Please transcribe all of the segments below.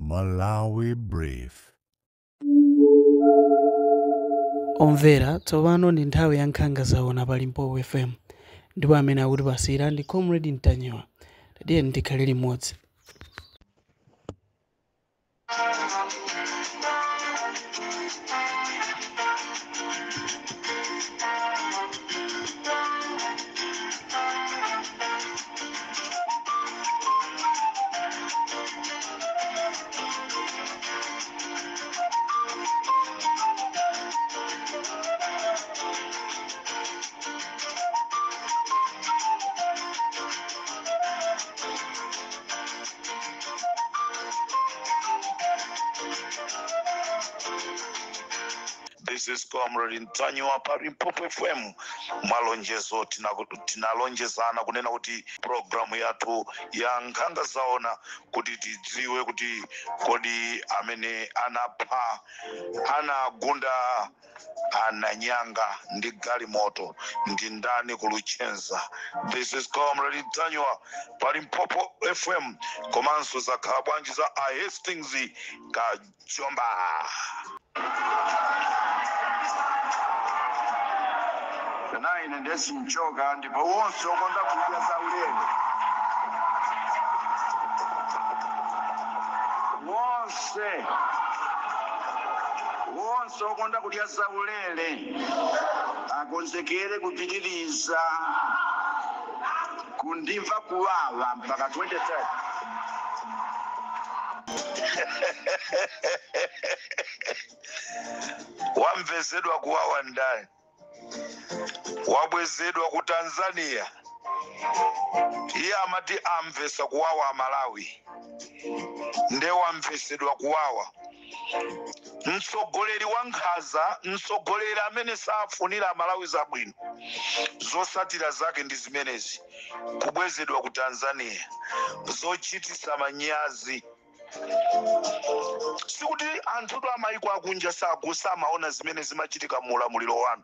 Malawi Brief. Omvera tsopano ndi nthawi ya nkhanga zaona pa Limpopo FM ndipo amene akuti pasira ndi Comrade Ntanyiwa. Tatiye ndikhale limodzi. This is Comrade Ntanyiwa pa Limpopo FM. Malonjezo tinalonjezana kunena kuti programu yathu ya nkhanga zaona kuti tidziwe kuti kodi amene anapha anagunda ananyanga ndi galimoto ndi ndani kuluchenza. This is Comrade Ntanyiwa pa Limpopo FM. Komanso zakhala bwanji za Hastings Kajomba. Naine ndesimchoka ndipo wonse okonda kudya zaulere wonse okonda kudya zaulere akonzekere kupitiriza kundimva kuwawa mpaka 23. Wamvezedwa kuwawa ndani, wabwezedwa ku Tanzania, iye amati amvesa kuwawa Malawi, nde wamvesedwa kuwawa. Mtsogoleri wa nkhaza, mtsogoleri amene safunira Malawi zabwino, zosatira zake ndi zimenezi, kubwezedwa ku Tanzania, zochitisa manyazi. Sikuti anthu amayiko akunja samaona zimene zimachitika mu ulamuliro wanu.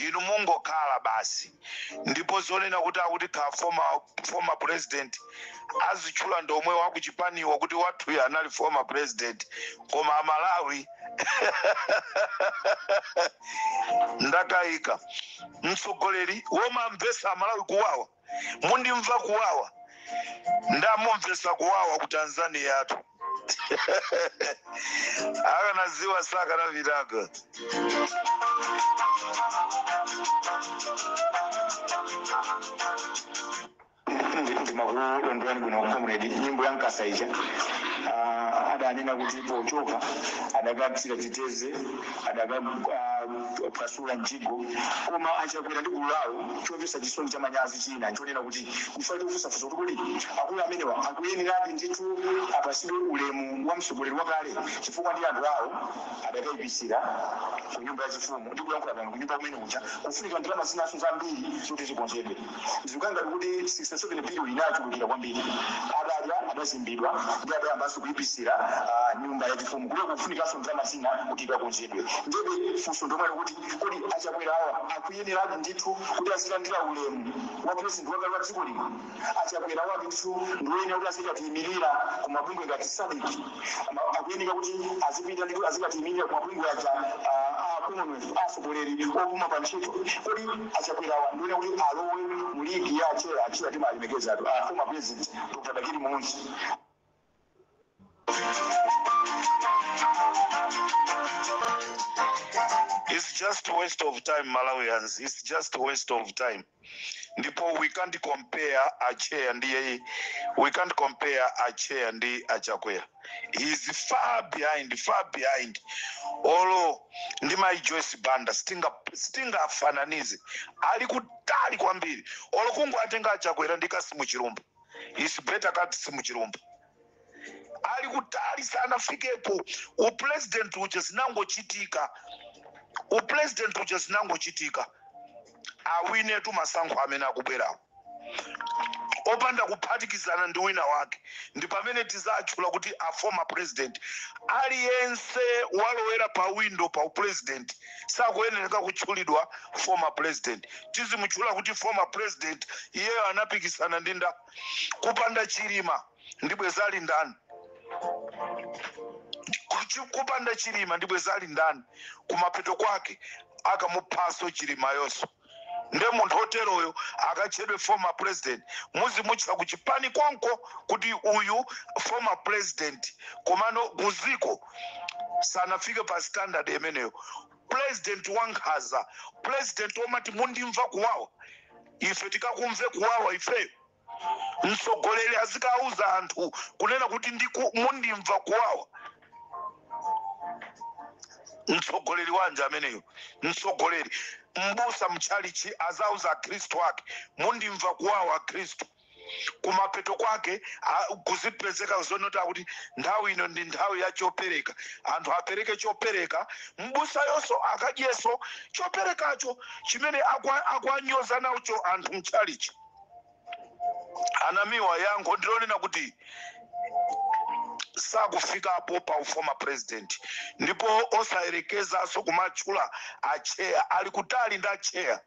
Inu mungokhala basi ndipo zonena kuti akuti ka former president azitchula ndomwe wa kuchipaniwa kuti wathu ya anali former president koma Malawi ndakayika. Mtsogoleri womamvesa Malawi kuwawa, mundimva kuwawa, ndamumvesa kuwawa ku Tanzania yathu. Akanaziwa saka na vitaka. Ndimakulu ndwani kuno Comrade nyimbo yankasaija adanena kuti pochoka adakapsira chiteze adakapasula njigo koma achakwera ndi kulawo chopesa chisoni cha manyazi china nchonena kuti kufaiti kufusafusa kuti akulu amenewa akuyenerapi ndithu apasidwe ulemu wa mtsogoleri wakale chifukwa ndi anthu awo adakaipisira ku nyumba yachifumu ndi kuyankhula pano ku nyumba kumene kucha kufunika ndalama zinaso zambiri zoti zikonzedwe. Ndikukanga kuti 67 billion inachulukira kwambiri adazimbidwa ndi adayambanso kuipisira nyumba yachifumu kule kufunikanso ndalama zina kuti ikakonzedwe. Ndebe funso ndomwe kuti kodi achakwera awa akuyenerapi ndithu kuti azilandira ulemu wa president wakale wa dziko lino. Achakwera awa ndithu ndiwoyenera kuti azikatiyimirira ku mabungwe ngati SADC, akuyenera kuti azipita ndithu azikatiyimirira ku mabungwe aja Commonwealth atsogoleri opuma pa ntchito. Kodi achakwera awa ndiwoyenera kuti alowe mu ligi ya achira timalemekeza former president Dr. Bakili Muhunzi. It's just a waste of time, Malawians. It's just a waste of time. Ndipo we can't compare Ache and Achakwera. He's far behind. Olo ndima Joyce Banda stinga fananizi. Ali kutali kwambiri. Olo kungu atenga Achakwera ndika simu chirumbu. It's better kati simu chirumbu. Ali kutali sana fikepo. President uja zinangochitika awine tu masankho amene akubwerawo. opanda kuphatikizana ndi wina wake. Ndi pamene tizatchula kuti a former president aliyense walowera pa window pa president sakuyenera kutchulidwa former president. Tizimutchula kuti former president iyeyo anapikisana ndi nda kupanda chilima ndibwe zali ndani. Kupanda chilima ndibwe zali ndani. Kumapeto kwake akamuphaso chilima yonso. Nde munthu oteroyo akatchedwe former president muzimutcha kuchipani konko kuti uyu former president komano kuziko sanafike pa standard imeneyo. President wankhaza, president omati mundimva kuwawa, ife tikakumve kuwawa ifeyo. Mtsogoleri azikauza anthu kunena kuti mundimva kuwawa. Mtsogoleri wanje ameneyo, mtsogoleri mbusa mchalichi azauza Kristo wake mundimva kuwawa Kristo. Kumapeto kwake kuzipezeka zonota kuti nthawi ino ndi nthawi ya chopereka, anthu apereke chopereka, mbusa yonso akadyeso choperekacho chimene akwanyoza nacho anthu mchalichi. Anamiwa yango ndilonena kuti sakufikapo pa former president, ndipo osayerekezaso kumatchula acheya ali kutali nda cheya.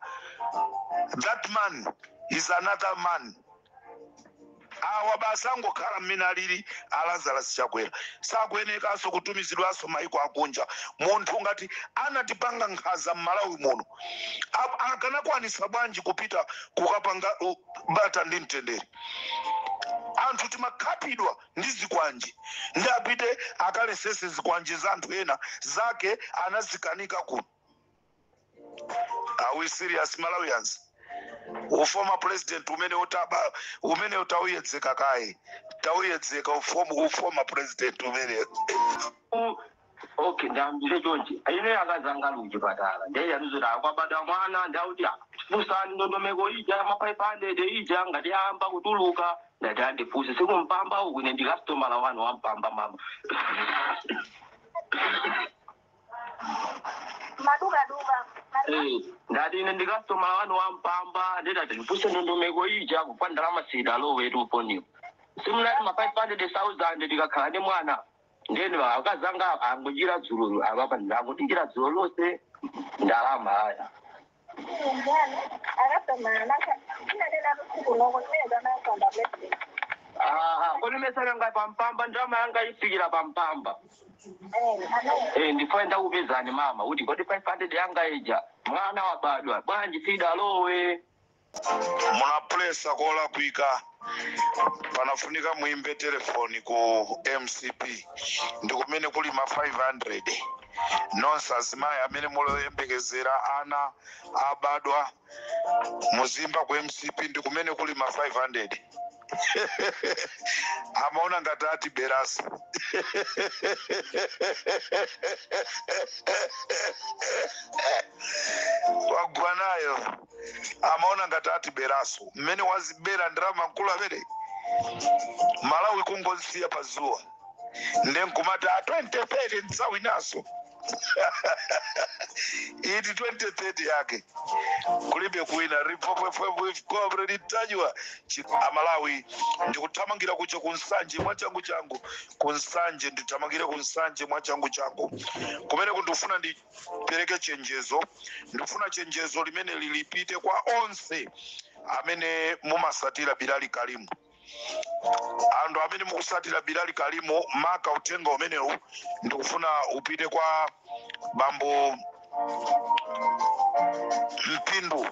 That man is another man. Awa basango khala mmene alili Lazarus Chakwera sakuyenekaso kutumizidwaso maiko akunja. Munthu ngati anatipanga nkhaza m'Malawi muno akanakwanisa bwanji kupita kukapanga bata ndi mtendere. Anthu timakhapidwa ndi zikwanje ndi apite akalesese zikwanje za anthu ena zake anazikanika kuno. Are we serious Malawians? Former president umene utawuyedzeka kaye tawuyedzeka former president umene. Okay, ndambire chonchi aine akazanga luchipatala ndiye yanuzira kwabada mwana ndauti fusani ndondomeko ija mapaipande de ija ngati amba kutuluka ndati fuse sikumpamba uku ine ndi customer la wanu wampamba mama. Maduka ndati ine ndi customer la wanu wampamba ndati fuse ndondomeko ija kupandala masida lo wetu uponiyo simulati mapaipande de 1000 ndikakhala ndi mwana. Ndeni vakazanga angojira dzuro avapa ndangotingira dzuro lose ndarama haya. Koni mesana ngai pampamba ndrama yanga ifikira pampamba. Ndifoenda kupezani mama kuti kodi 500 yanga ija mwana wabadwa bwanji sida lowe. Muna presa kola kuika panafunika muimbe telefoni ku MCP ndikumene kuli ma 500 nonse azimayi amene muloyembekezera ana abadwa muzimba ku MCP ndikumene kuli ma 500 amaona ngati ati berasi wagwanayo amaona ngati ati beraso mmene wazibera ndrama nkulu amene Malawi kungonsiya pazuwa ndenkumati 2030 nsawinaso iti 2030 yake kulibe kuina ripopoetajwa Malawi ndikuthamangira kucho kunsanje mwachangu changu kunsanje ndithamangire kunsanje mwachangu changu kumene kundifuna ndipereke chenjezo ndifuna chenjezo limene lilipite kwa onse amene mumasatira Bilali Kalimu. Ando amene mukusatira Bilali Kalimu maka utenga umenewu ndikufuna upite kwa Bambo Mpindu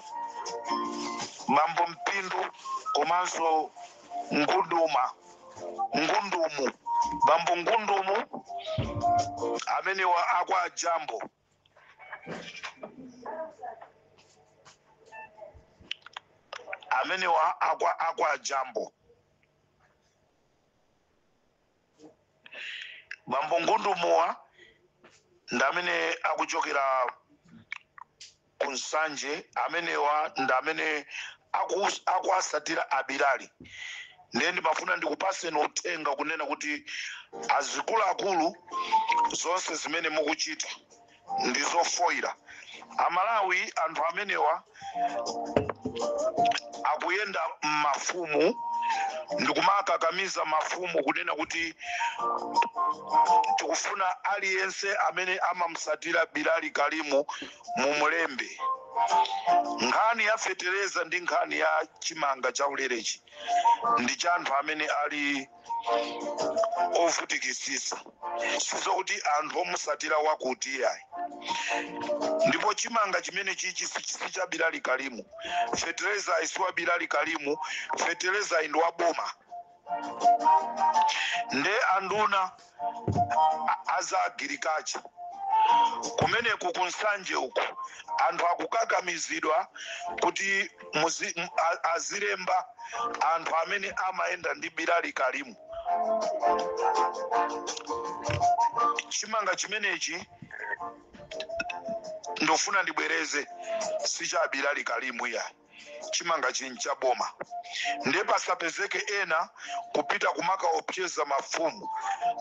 komanso Ngundumu Bambo Ngundumu amene wa akwa Jambo amene wa akwa Jambo Bambo Ngundumuwa ndamene akuchokera kunsanje amenewa ndamene akuasatira Abilali. Ndi mafuna ndikupase notenga kunena kuti azikulu zonse zimene mukuchita ndizofoira. Amalawi anthu amenewa akuyenda mafumu ndikumakakamiza mafumu kunena kuti tikufuna aliyense amene amamsatira Bilali Kalimu mumulembe. Nkhani ya fetereza ndi nkhani ya chimanga cha ulerechi ndi cha anthu amene ali ovutikisisa, sizokuti anthu omusatira wakuti yayi. Ndipo chimanga chimene chichi si cha Bilali Kalimu, fetereza isiwa Bilali Kalimu, fetereza ndi wa boma. Nde anduna aza agirikachi kumeneku kunsanje uku anthu akukakamizidwa kuti azilemba anthu amene amaenda ndi Bilali Kalimu. Chimanga chimenechi ndofuna ndibwereze si cha Bilali Kalimu ya chimanga chini cha boma. Nde pasapezeke ena kupita kumakaopseza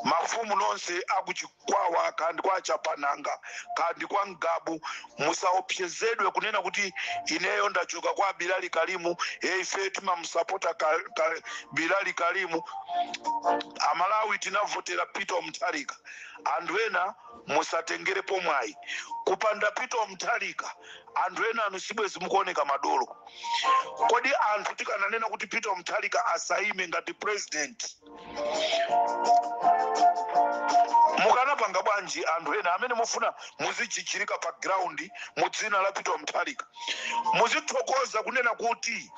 mafumu nonse akuchikwawa kandi kwa chapananga kandi kwa Ngabu musaopsezedwe kunena kuti ineyo ndachoka kwa Bilali Kalimu, ife timamsapota Bilali Kalimu. Amalawi tinavotera Peter Mutharika, anthu ena musatengerepo mwayi kupanda Peter Mutharika. Anthu ena anusibwezi mukuoneka madolo. Kodi anthu tikananena kuti Peter Mutharika asaime ngati president, mukanapanga bwanji anthu ena amene mufuna muzichichirika pa ground mu dzina la Peter Mutharika? Muzithokoza kunena kuti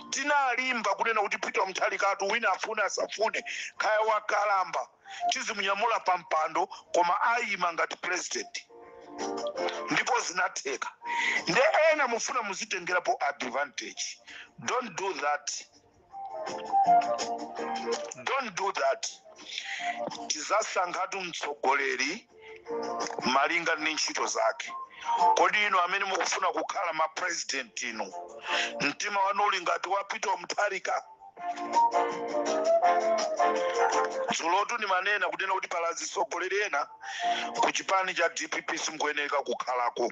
tinalimba kunena kuti Peter Mutharika atu wina afune asafune kaya wakalamba tizimunyamula pa mpando koma ayima ngati president. Ndipo zinatheka. Nde ena mufuna muzitengerapo advantage. Don't do that. Don't do that. Tizasankhatu mtsogoleri malinga ndi ntchito zake. Kodi ino amene mukufuna kukhala ma president ino mtima wanu uli ngati wa Peter Mutharika? Zulotu ni manena kunena kuti palazi sogoleri ena ku chipani cha DPP simkuyeneka kukhalako.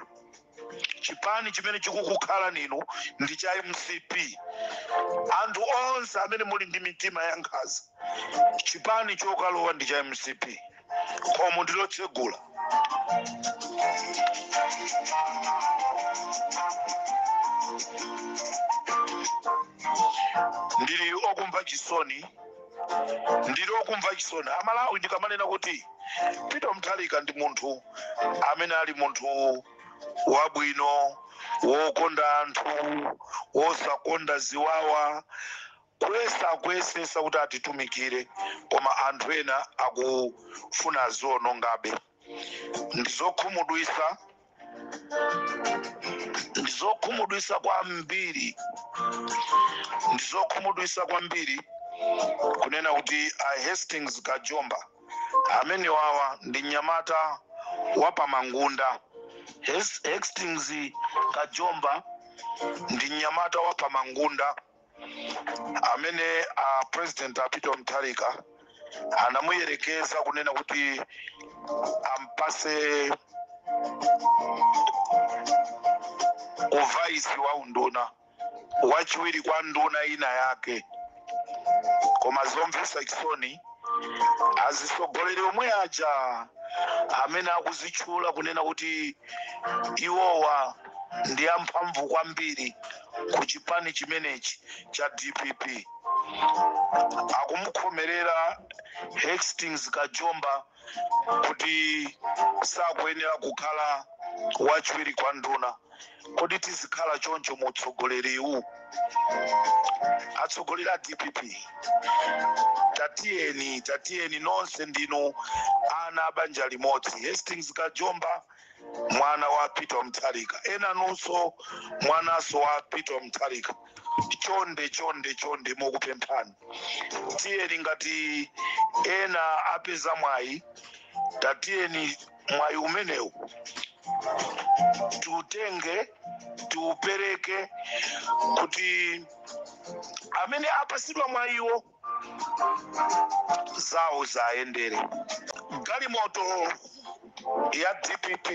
Chipani chimene chikukukhala nino ndi cha MCP. Anthu onse amene muli ndi mitima ya nkhaza, chipani chokalowa ndi cha MCP. Khomo ndilotsegula. Ndili okumva chisoni. Amalawi ndikamanena kuti Peter Mutharika ndi munthu amene ali munthu wabwino, wokonda anthu, wosakonda ziwawa, kuyesesa kuti atitumikire, koma anthu ena akufuna zonongabe. Ndizokhumudwisa kwambiri kunena kuti Hastings Kajomba amene wawa ndi nyamata wapa Mangunda. Hastings Kajomba ndi nyamata wapa Mangunda amene president Peter Mutharika anamuyerekeza kunena kuti ampase uvaisi wa unduna wachiwiri kwa nduna ina yake. Koma zomvesa chisoni azisogoleri omwe aja amene akuzitchula kunena kuti iwowa ndi amphamvu kwambiri ku chipani chimenechi cha DPP akumukhomerera Hastings Kajomba kuti sakuyenera kukhala wachiwiri kwa nduna. Kodi tizikhala choncho mu tsogoleriwu? Atsogoleri a DPP, tatiyeni nonse ndinu ana abanja limodzi. Hastings Kajomba mwana wa Peter Mutharika, ena nunso mwanaso wa Peter Mutharika. Chonde mukupemphani, tiyeni ngati ena apeza mwayi, tatiyeni mwayi umenewu tutenge tuupereke kuti amene apasidwa mwayiwo zawo zaendere. Galimoto ya DPP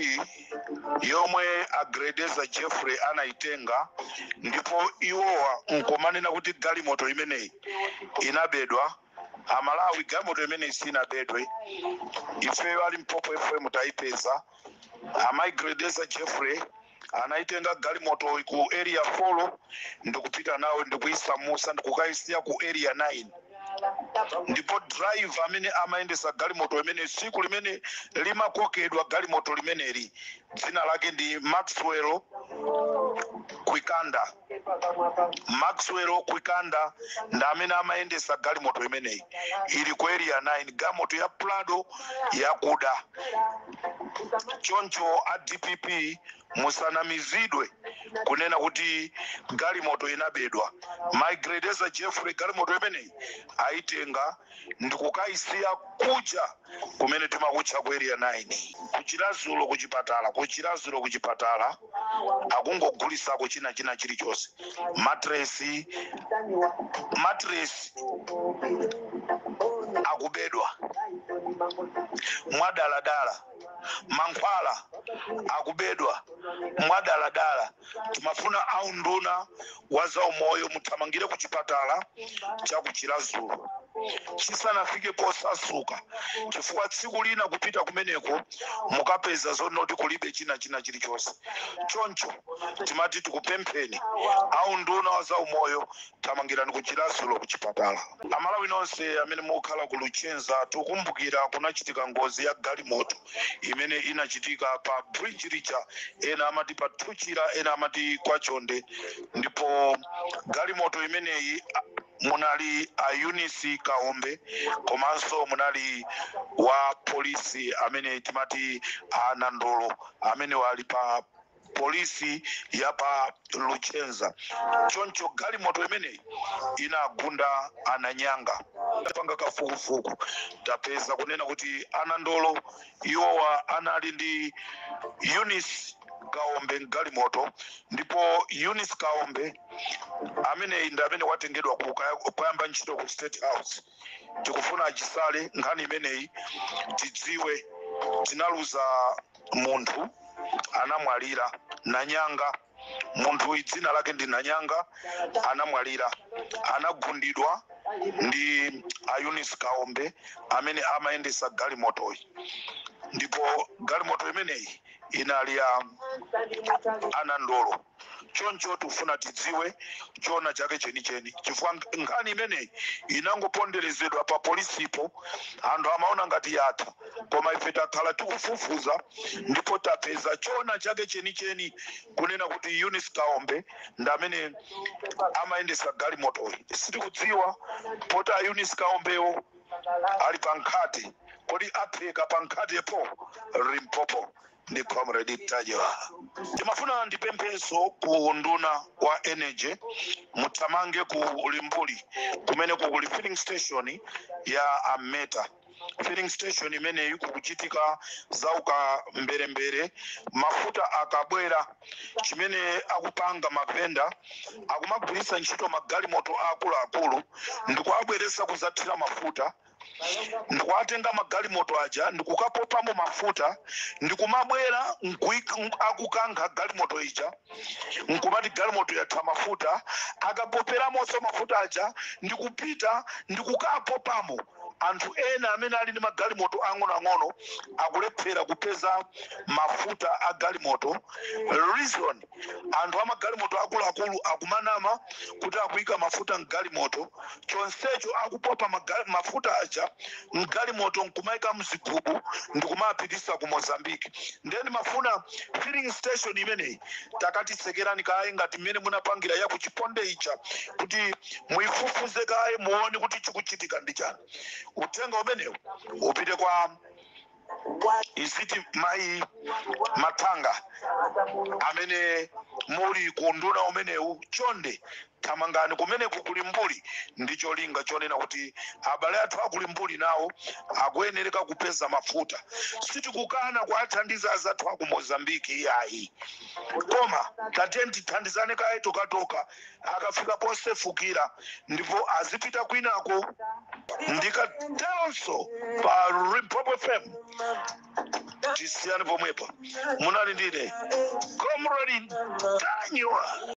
yomwe agredeza Jeffrey anaitenga, ndipo iwowa nkomanena kuti galimoto imeneyi inabedwa amalawi galimoto imene sinabedwe ifeyo ali Limpopo FM taipeza amaigredesa Jeffrey anaitenga galimoto ku area 4 ndikupita nawe ndikuisamusa ndikukaisiya ku area 9 ndipo driver amene amaendesa galimoto imene siku limene limakokedwa galimoto limeneli dzina lake ndi Maxwell Kwikanda nda amene amaendesa galimoto imeneyi ili ku area 9 galimoto ya Prado yakuda choncho a DPP musanamizidwe kunena kuti galimoto inabedwa. Maigredesa Jeffrey galimoto imeneyi aitenga ndikukaisiya kuja kumene timakutcha ku area 9 kuchirazulo kuchipatala akungogulisako china chilichonse mattress akubedwa mwadaladala mankhwala akubedwa mwadaladala. Timafuna aunduna wa zaumoyo muthamangire kuchipatala cha kuchirazulo chisanafike posasuka chifukwa tsiku lina kupita kumeneko mukapeza zonoti kulibe china chilichonse. Choncho timati tikupempheni aunduna wa zaumoyo thamangirani kuchirazulo kuchipatala. Amalawi nonse amene mukhala ku Luchenza tikumbukira kunachitika ngozi ya galimoto imene inachitika pa bridge richa ena amati pa Tuchira ena amati kwa Chonde ndipo galimoto imeneyi munali a Eunice Kaombe komanso munali wa polisi amene timati Nandolo amene wali pa polisi ya pa Luchenza. Choncho galimoto imeneyi inagunda Ananyanga panga kafukufuku tapeza kunena kuti Anandolo iwowa anali ndi Eunice Kaombe galimoto ndipo Eunice Kaombe amene watengedwa kuyamba ntchito ku State House. Tikufuna achisale nkhani imeneyi tidziwe tinaluza munthu anamwalira Nanyanga, munthu dzina lake ndi Nanyanga anamwalira anagundidwa ndi Eunice Kaombe amene amaendesa galimoto ndipo galimoto imeneyi inali ya Anandolo. Choncho tufuna tidziwe chona chake chenicheni chifukwa nkhani imeneyi inangoponderezedwa pa polisipo anthu amaona ngati yatha koma ife takhala tikufufuza ndipo tapeza chona chake chenicheni kunena kuti Eunice Kaombe ndi amene amaendesa galimoto. Sitikudziwa poti Eunice Kaombewo ali pankhate kodi apheka pankhatepo Limpopo ndi Comrade Tajewa. Timafuna ndipempheso ku nduna wa energy muthamange ku Limbuli kumene kuli filling station ya Ameta. Filling station imene ikuchitika zauka mbere mafuta akabwera chimene akupanga mapenda akumagwirisa ntchito magalimoto akulu ndikuabweresa kuzathira mafuta ndikuatenga magalimoto aja ndikukapopamo mafuta ndikumabwera akukankha galimoto ija nkumati galimoto yatha mafuta akapoperamso mafuta aja ndikupita ndikukapopamo. Anthu ena amene ali ndi magalimoto ang'onoang'ono akulephera kupeza mafuta a galimoto. Reason anthu amagalimoto akuluakulu akumanama kuti akuyika mafuta mgalimoto chonsecho akupopa mafuta aja mgalimoto nkumayika mzigubu ndikumapitisa ku Mozambique. Ndeni mafuna filling station imeneyi takatisekerani kaye ngati mmene munapangira ya kuchiponde icha kuti muifufuze kaye muone kuti chikuchitika ndi chani. Utenga umenewu upite kwa isiti mai Matanga amene muli kunduna umenewu chonde thamangani kumene kukulimbuli ndicho linga chonena kuti abale athu akulimbuli nawo akuyenereka kupeza mafuta. Sitikukana kuathandiza azathu aku Mozambique iyayi koma tatenti thandizane kaye tokatoka akafika posefukira ndipo azipita kwinako. Ndikatenso pa Limpopo FM tisiyane pomwepa munali ndine Comrade Tajewa.